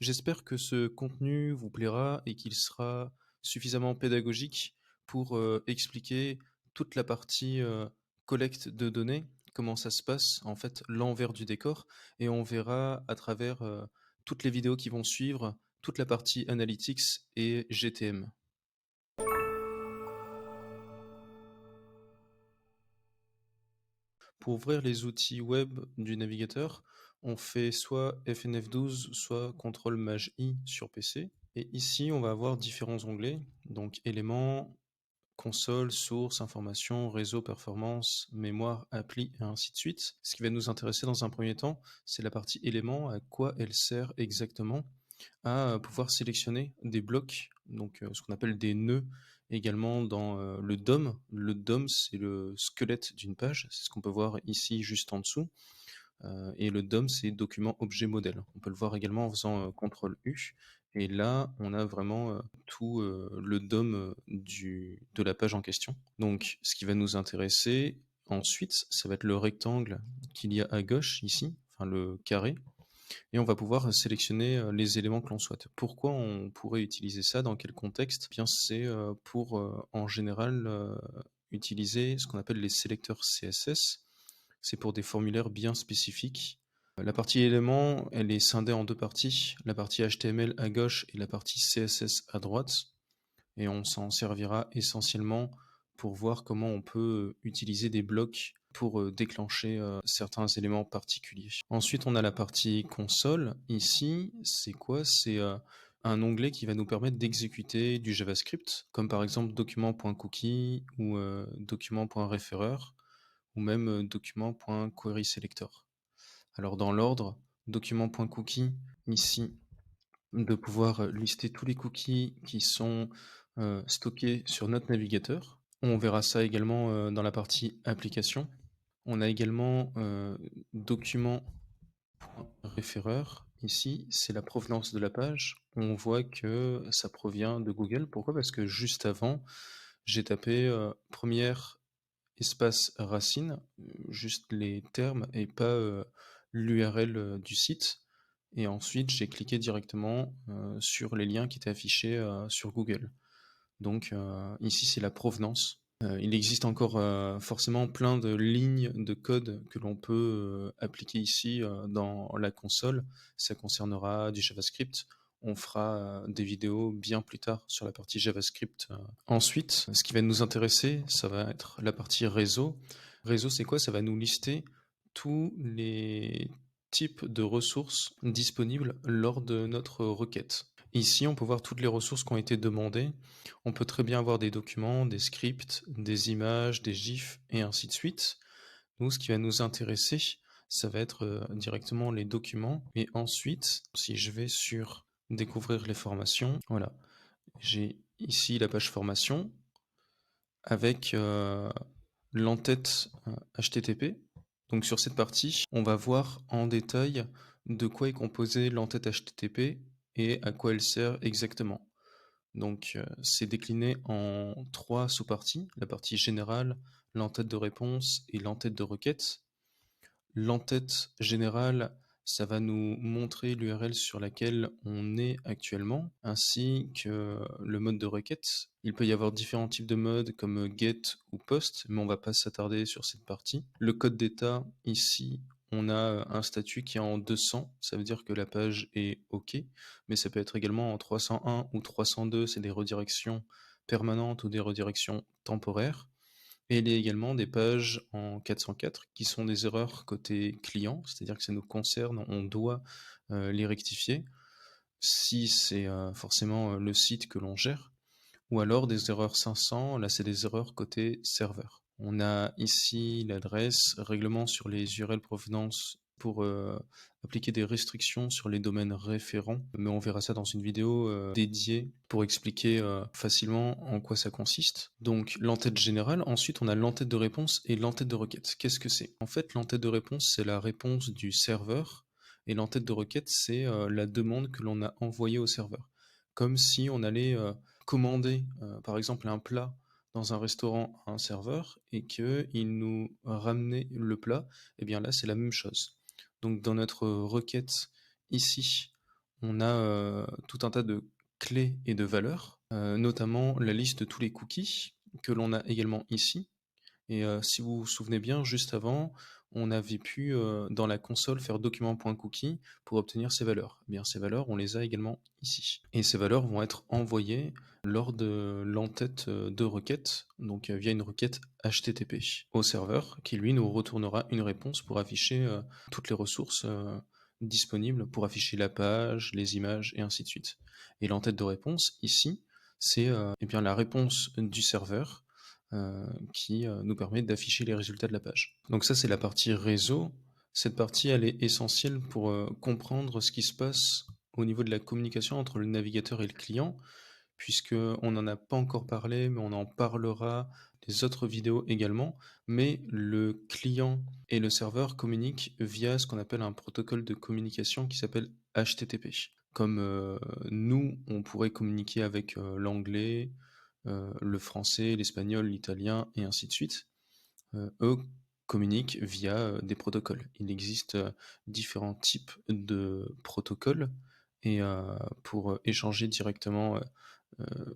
J'espère que ce contenu vous plaira et qu'il sera suffisamment pédagogique pour, expliquer toute la partie, collecte de données, comment ça se passe, en fait, l'envers du décor et on verra à travers, toutes les vidéos qui vont suivre, toute la partie analytics et GTM. Pour ouvrir les outils web du navigateur, on fait soit FNF12, soit CTRL-MAJ-I sur PC. Et ici, on va avoir différents onglets, donc éléments, console, source, information, réseau, performance, mémoire, appli, et ainsi de suite. Ce qui va nous intéresser dans un premier temps, c'est la partie éléments, à quoi elle sert exactement à pouvoir sélectionner des blocs, donc ce qu'on appelle des nœuds également dans, le DOM. Le DOM, c'est le squelette d'une page, c'est ce qu'on peut voir ici juste en dessous, et le DOM, c'est document objet modèle. On peut le voir également en faisant, CTRL U et là, on a vraiment, tout, le DOM, de la page en question. Donc ce qui va nous intéresser ensuite, ça va être le rectangle qu'il y a à gauche ici, enfin le carré et on va pouvoir sélectionner, les éléments que l'on souhaite. Pourquoi on pourrait utiliser ça? Dans quel contexte? Eh bien, c'est, pour, en général, utiliser ce qu'on appelle les sélecteurs CSS. C'est pour des formulaires bien spécifiques. La partie éléments, elle est scindée en 2 parties, la partie HTML à gauche et la partie CSS à droite et on s'en servira essentiellement pour voir comment on peut utiliser des blocs pour déclencher certains éléments particuliers. Ensuite, on a la partie console. Ici, c'est quoi? C'est un onglet qui va nous permettre d'exécuter du JavaScript, comme par exemple document.cookie ou document.referrer ou même document.querySelector. Alors dans l'ordre, document.cookie, ici, de pouvoir lister tous les cookies qui sont, stockés sur notre navigateur. On verra ça également, dans la partie application. On a également, document.referrer. Ici, c'est la provenance de la page. On voit que ça provient de Google. Pourquoi? Parce que juste avant, j'ai tapé, première espace racine, juste les termes et pas, l'URL, du site et ensuite j'ai cliqué directement, sur les liens qui étaient affichés, sur Google. Donc, ici c'est la provenance. Il existe encore, forcément plein de lignes de code que l'on peut, appliquer ici, dans la console. Ça concernera du JavaScript. On fera, des vidéos bien plus tard sur la partie JavaScript. Ensuite, ce qui va nous intéresser, ça va être la partie réseau. Réseau, c'est quoi? Ça va nous lister tous les types de ressources disponibles lors de notre requête. Ici, on peut voir toutes les ressources qui ont été demandées. On peut très bien avoir des documents, des scripts, des images, des gifs et ainsi de suite. Nous, ce qui va nous intéresser, ça va être, directement les documents et ensuite, si je vais sur découvrir les formations, voilà, j'ai ici la page formation avec, l'entête, HTTP. Donc sur cette partie, on va voir en détail de quoi est composée l'entête HTTP et à quoi elle sert exactement. Donc, c'est décliné en 3 sous-parties, la partie générale, l'entête de réponse et l'entête de requête. L'entête générale, ça va nous montrer l'URL sur laquelle on est actuellement, ainsi que le mode de requête. Il peut y avoir différents types de modes comme get ou post, mais on va pas s'attarder sur cette partie. Le code d'état, ici, on a un statut qui est en 200, ça veut dire que la page est OK, mais ça peut être également en 301 ou 302, c'est des redirections permanentes ou des redirections temporaires. Et il y a également des pages en 404 qui sont des erreurs côté client, c'est-à-dire que ça nous concerne, on doit, les rectifier si c'est, forcément, le site que l'on gère ou alors des erreurs 500, là c'est des erreurs côté serveur. On a ici l'adresse, règlement sur les URL provenance pour, appliquer des restrictions sur les domaines référents, mais on verra ça dans une vidéo, dédiée pour expliquer, facilement en quoi ça consiste. Donc l'entête générale, ensuite on a l'entête de réponse et l'entête de requête. Qu'est-ce que c'est? En fait, l'entête de réponse, c'est la réponse du serveur et l'entête de requête, c'est, la demande que l'on a envoyée au serveur. Comme si on allait, commander, par exemple un plat dans un restaurant à un serveur et qu'il nous ramenait le plat, et bien là, c'est la même chose. Donc dans notre requête ici, on a, tout un tas de clés et de valeurs, notamment la liste de tous les cookies que l'on a également ici. Et si vous vous souvenez bien, juste avant, on avait pu, dans la console, faire document.cookie pour obtenir ces valeurs. Eh bien, ces valeurs, on les a également ici. Et ces valeurs vont être envoyées lors de l'entête, de requête, donc via une requête HTTP au serveur qui, lui, nous retournera une réponse pour afficher, toutes les ressources, disponibles pour afficher la page, les images et ainsi de suite. Et l'entête de réponse ici, c'est, eh bien la réponse du serveur qui nous permet d'afficher les résultats de la page. Donc ça, c'est la partie réseau. Cette partie, elle est essentielle pour comprendre ce qui se passe au niveau de la communication entre le navigateur et le client, puisque on n'en a pas encore parlé, mais on en parlera des autres vidéos également. Mais le client et le serveur communiquent via ce qu'on appelle un protocole de communication qui s'appelle HTTP. Comme nous, on pourrait communiquer avec l'anglais, le français, l'espagnol, l'italien et ainsi de suite. Eux communiquent via des protocoles. Il existe différents types de protocoles et pour échanger directement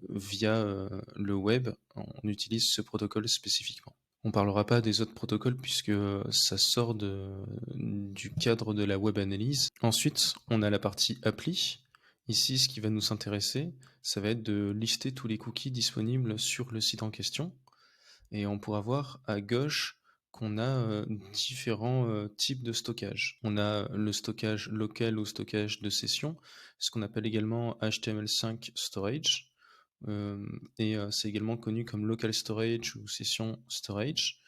via le web, on utilise ce protocole spécifiquement. On parlera pas des autres protocoles puisque ça sort du cadre de la web analyse. Ensuite, on a la partie appli. Ici, ce qui va nous intéresser, ça va être de lister tous les cookies disponibles sur le site en question. Et on pourra voir à gauche qu'on a différents types de stockage. On a le stockage local ou stockage de session, ce qu'on appelle également HTML5 storage. Et c'est également connu comme local storage ou session storage.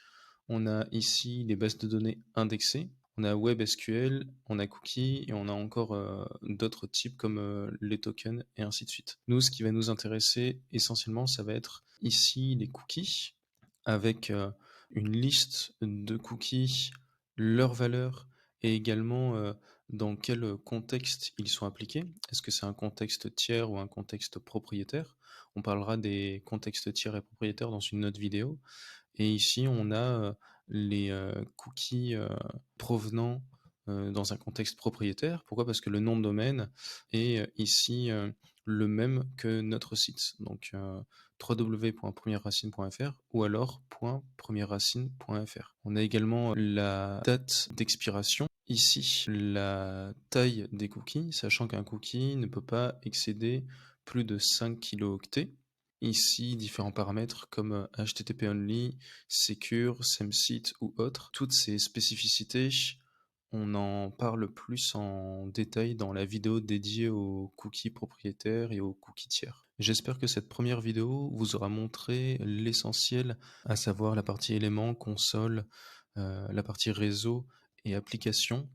On a ici les bases de données indexées. On a WebSQL, on a cookies et on a encore d'autres types comme les tokens et ainsi de suite. Nous, ce qui va nous intéresser essentiellement, ça va être ici les cookies avec une liste de cookies, leurs valeurs et également dans quel contexte ils sont appliqués. Est-ce que c'est un contexte tiers ou un contexte propriétaire? On parlera des contextes tiers et propriétaires dans une autre vidéo. Et ici, on a les cookies provenant dans un contexte propriétaire. Pourquoi? Parce que le nom de domaine est ici le même que notre site. Donc www.premièreracine.fr ou alors .premièreracine.fr. On a également la date d'expiration. Ici, la taille des cookies, sachant qu'un cookie ne peut pas excéder plus de 5 kilooctets. Ici, différents paramètres comme HTTP only, secure, SameSite ou autres. Toutes ces spécificités, on en parle plus en détail dans la vidéo dédiée aux cookies propriétaires et aux cookies tiers. J'espère que cette première vidéo vous aura montré l'essentiel, à savoir la partie éléments, console, la partie réseau et application,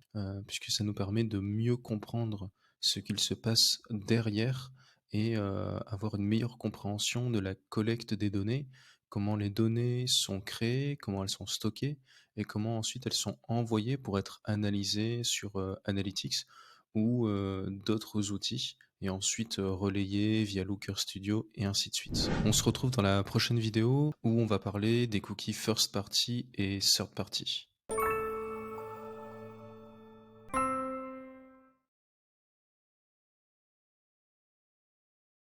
puisque ça nous permet de mieux comprendre ce qu'il se passe derrière et avoir une meilleure compréhension de la collecte des données, comment les données sont créées, comment elles sont stockées et comment ensuite elles sont envoyées pour être analysées sur Analytics ou d'autres outils et ensuite relayées via Looker Studio et ainsi de suite. On se retrouve dans la prochaine vidéo où on va parler des cookies first party et third party.